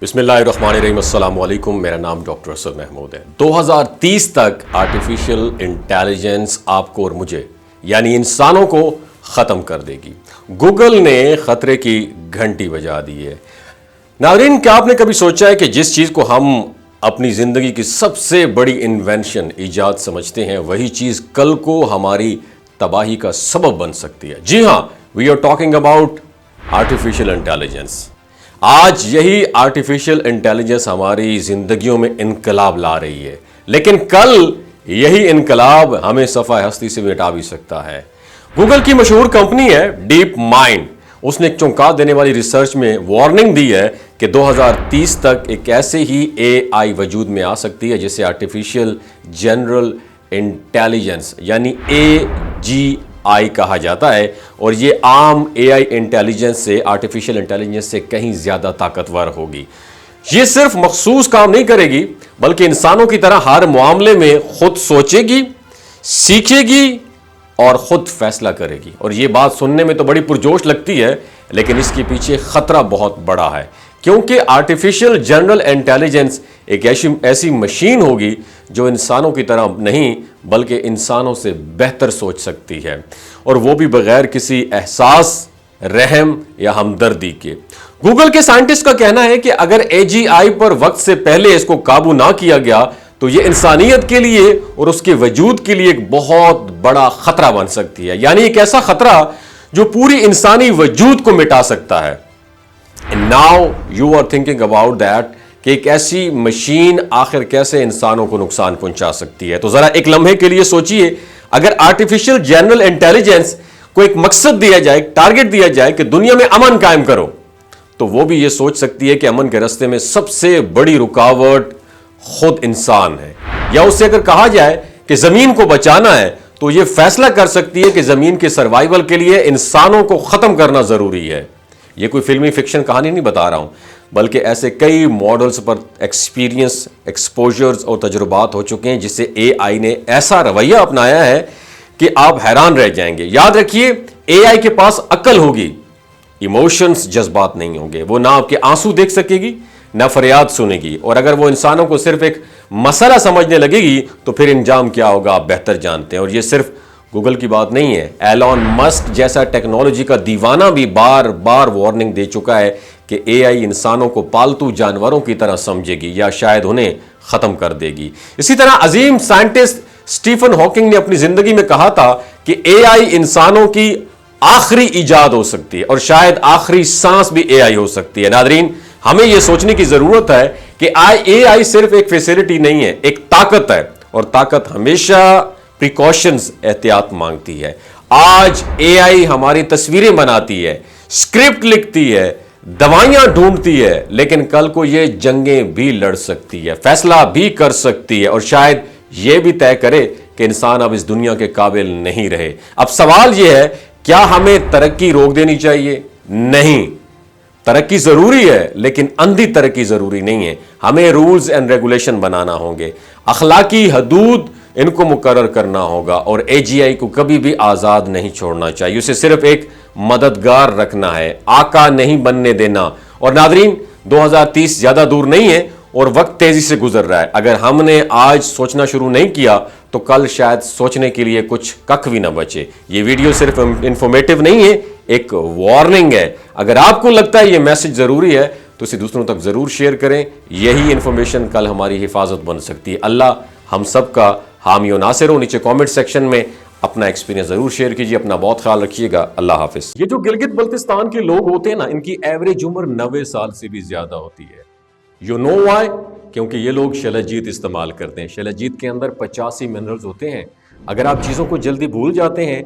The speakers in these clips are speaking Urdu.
بسم اللہ الرحمن الرحیم، السلام علیکم۔ میرا نام ڈاکٹر اسد محمود ہے۔ 2030 تک آرٹیفیشل انٹیلیجنس آپ کو اور مجھے یعنی انسانوں کو ختم کر دے گی۔ گوگل نے خطرے کی گھنٹی بجا دی ہے۔ ناظرین، کیا آپ نے کبھی سوچا ہے کہ جس چیز کو ہم اپنی زندگی کی سب سے بڑی انوینشن ایجاد سمجھتے ہیں، وہی چیز کل کو ہماری تباہی کا سبب بن سکتی ہے؟ جی ہاں، we are talking about artificial intelligence. آج یہی آرٹیفیشل انٹیلیجنس ہماری زندگیوں میں انقلاب لا رہی ہے، لیکن کل یہی انقلاب ہمیں صفحہ ہستی سے مٹا بھی سکتا ہے۔ گوگل کی مشہور کمپنی ہے ڈیپ مائنڈ، اس نے ایک چونکا دینے والی ریسرچ میں وارننگ دی ہے کہ 2030 تک ایک ایسے ہی اے آئی وجود میں آ سکتی ہے جسے آرٹیفیشل جنرل انٹیلیجنس یعنی AGI کہا جاتا ہے، اور یہ عام اے آئی انٹیلیجنس سے، آرٹیفیشل انٹیلیجنس سے کہیں زیادہ طاقتور ہوگی۔ یہ صرف مخصوص کام نہیں کرے گی، بلکہ انسانوں کی طرح ہر معاملے میں خود سوچے گی، سیکھے گی اور خود فیصلہ کرے گی۔ اور یہ بات سننے میں تو بڑی پرجوش لگتی ہے، لیکن اس کے پیچھے خطرہ بہت بڑا ہے، کیونکہ آرٹیفیشل جنرل انٹیلیجنس ایک ایسی مشین ہوگی جو انسانوں کی طرح نہیں بلکہ انسانوں سے بہتر سوچ سکتی ہے، اور وہ بھی بغیر کسی احساس، رحم یا ہمدردی کے۔ گوگل کے سائنٹسٹ کا کہنا ہے کہ اگر AGI پر وقت سے پہلے اس کو قابو نہ کیا گیا تو یہ انسانیت کے لیے اور اس کے وجود کے لیے ایک بہت بڑا خطرہ بن سکتی ہے، یعنی ایک ایسا خطرہ جو پوری انسانی وجود کو مٹا سکتا ہے۔ And now you are thinking about that کہ ایک ایسی مشین آخر کیسے انسانوں کو نقصان پہنچا سکتی ہے۔ تو ذرا ایک لمحے کے لیے سوچئے، اگر آرٹیفیشل جنرل انٹیلیجنس کو ایک مقصد دیا جائے، ٹارگٹ دیا جائے کہ دنیا میں امن قائم کرو، تو وہ بھی یہ سوچ سکتی ہے کہ امن کے راستے میں سب سے بڑی رکاوٹ خود انسان ہے۔ یا اس سے اگر کہا جائے کہ زمین کو بچانا ہے تو یہ فیصلہ کر سکتی ہے کہ زمین کے سروائیول کے لیے انسانوں کو ختم کرنا ضروری ہے۔ یہ کوئی فلمی فکشن کہانی نہیں بتا رہا ہوں، بلکہ ایسے کئی ماڈلز پر ایکسپیرینس، ایکسپوجرز اور تجربات ہو چکے ہیں جس سے AI نے ایسا رویہ اپنایا ہے کہ آپ حیران رہ جائیں گے۔ یاد رکھیے، AI کے پاس عقل ہوگی، ایموشنز، جذبات نہیں ہوں گے۔ وہ نہ آپ کے آنسو دیکھ سکے گی، نہ فریاد سنے گی، اور اگر وہ انسانوں کو صرف ایک مسئلہ سمجھنے لگے گی تو پھر انجام کیا ہوگا آپ بہتر جانتے ہیں۔ اور یہ صرف گوگل کی بات نہیں ہے، ایلون مسک جیسا ٹیکنالوجی کا دیوانہ بھی بار بار وارننگ دے چکا ہے کہ AI انسانوں کو پالتو جانوروں کی طرح سمجھے گی یا شاید انہیں ختم کر دے گی۔ اسی طرح عظیم سائنٹسٹ اسٹیفن ہاکنگ نے اپنی زندگی میں کہا تھا کہ AI انسانوں کی آخری ایجاد ہو سکتی ہے، اور شاید آخری سانس بھی AI ہو سکتی ہے۔ ناظرین، ہمیں یہ سوچنے کی ضرورت ہے کہ AI صرف ایک فیسلٹی نہیں ہے، ایک طاقت ہے، اور طاقت ہمیشہ پریکاشنز، احتیاط مانگتی ہے۔ آج AI ہماری تصویریں بناتی ہے، اسکرپٹ لکھتی ہے، دوائیاں ڈھونڈتی ہے، لیکن کل کو یہ جنگیں بھی لڑ سکتی ہے، فیصلہ بھی کر سکتی ہے، اور شاید یہ بھی طے کرے کہ انسان اب اس دنیا کے قابل نہیں رہے۔ اب سوال یہ ہے، کیا ہمیں ترقی روک دینی چاہیے؟ نہیں، ترقی ضروری ہے، لیکن اندھی ترقی ضروری نہیں ہے۔ ہمیں رولز اینڈ ریگولیشن بنانا ہوں گے، اخلاقی حدود ان کو مقرر کرنا ہوگا، اور AGI کو کبھی بھی آزاد نہیں چھوڑنا چاہیے، اسے صرف ایک مددگار رکھنا ہے، آقا نہیں بننے دینا۔ اور ناظرین، 2030 زیادہ دور نہیں ہے اور وقت تیزی سے گزر رہا ہے۔ اگر ہم نے آج سوچنا شروع نہیں کیا تو کل شاید سوچنے کے لیے کچھ ککھ بھی نہ بچے۔ یہ ویڈیو صرف انفارمیٹیو نہیں ہے، ایک وارننگ ہے۔ اگر آپ کو لگتا ہے یہ میسج ضروری ہے تو اسے دوسروں تک ضرور شیئر کریں، یہی انفارمیشن کل ہماری حفاظت بن سکتی ہے۔ اللہ ہم سب کا حامی و ناصر ہو۔ نیچے کامنٹ سیکشن میں اپنا ایکسپیرینس ضرور شیئر کیجیے۔ اپنا بہت خیال رکھیے گا۔ اللہ حافظ۔ یہ جو گلگت بلتستان کے لوگ ہوتے ہیں نا، ان کی ایوریج عمر 90 سال سے بھی زیادہ ہوتی ہے۔ You know why? کیونکہ یہ لوگ شلجیت استعمال کرتے ہیں۔ شلجیت کے اندر 85 منرلز ہوتے ہیں۔ اگر آپ چیزوں کو جلدی بھول جاتے ہیں،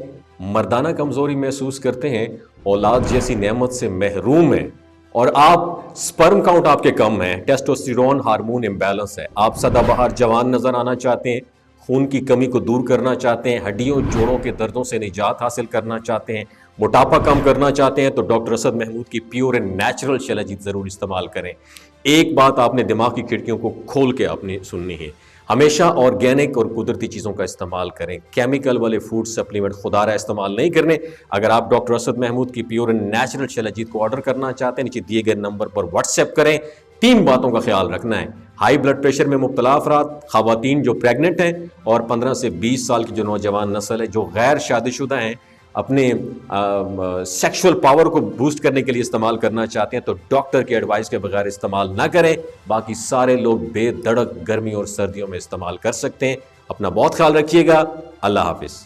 مردانہ کمزوری محسوس کرتے ہیں، اولاد جیسی نعمت سے محروم ہیں، اور آپ سپرم کاؤنٹ آپ کے کم ہیں، ٹیسٹوسٹیرون ہارمون امبیلنس ہے، آپ سدا بہار جوان نظر آنا چاہتے ہیں، خون کی کمی کو دور کرنا چاہتے ہیں، ہڈیوں جوڑوں کے دردوں سے نجات حاصل کرنا چاہتے ہیں، موٹاپا کم کرنا چاہتے ہیں، تو ڈاکٹر اسد محمود کی پیور اینڈ نیچرل شلجیت ضرور استعمال کریں۔ ایک بات آپ نے دماغ کی کھڑکیوں کو کھول کے اپنی سننی ہے، ہمیشہ آرگینک اور قدرتی چیزوں کا استعمال کریں، کیمیکل والے فوڈ سپلیمنٹ خدا رہا استعمال نہیں کرنے۔ اگر آپ ڈاکٹر اسد محمود کی پیور اینڈ نیچرل شلجیت کو آرڈر کرنا چاہتے ہیں، نیچے دیے گئے نمبر پر واٹس ایپ کریں۔ 3 باتوں کا خیال رکھنا ہے: ہائی بلڈ پریشر میں مبتلا افراد، خواتین جو پریگننٹ ہیں، اور 15 سے 20 سال کی جو نوجوان نسل ہے جو غیر شادی شدہ ہیں، اپنے سیکشول پاور کو بوسٹ کرنے کے لیے استعمال کرنا چاہتے ہیں تو ڈاکٹر کی ایڈوائس کے بغیر استعمال نہ کریں. باقی سارے لوگ بے دھڑک گرمی اور سردیوں میں استعمال کر سکتے ہیں. اپنا بہت خیال رکھیے گا. اللہ حافظ.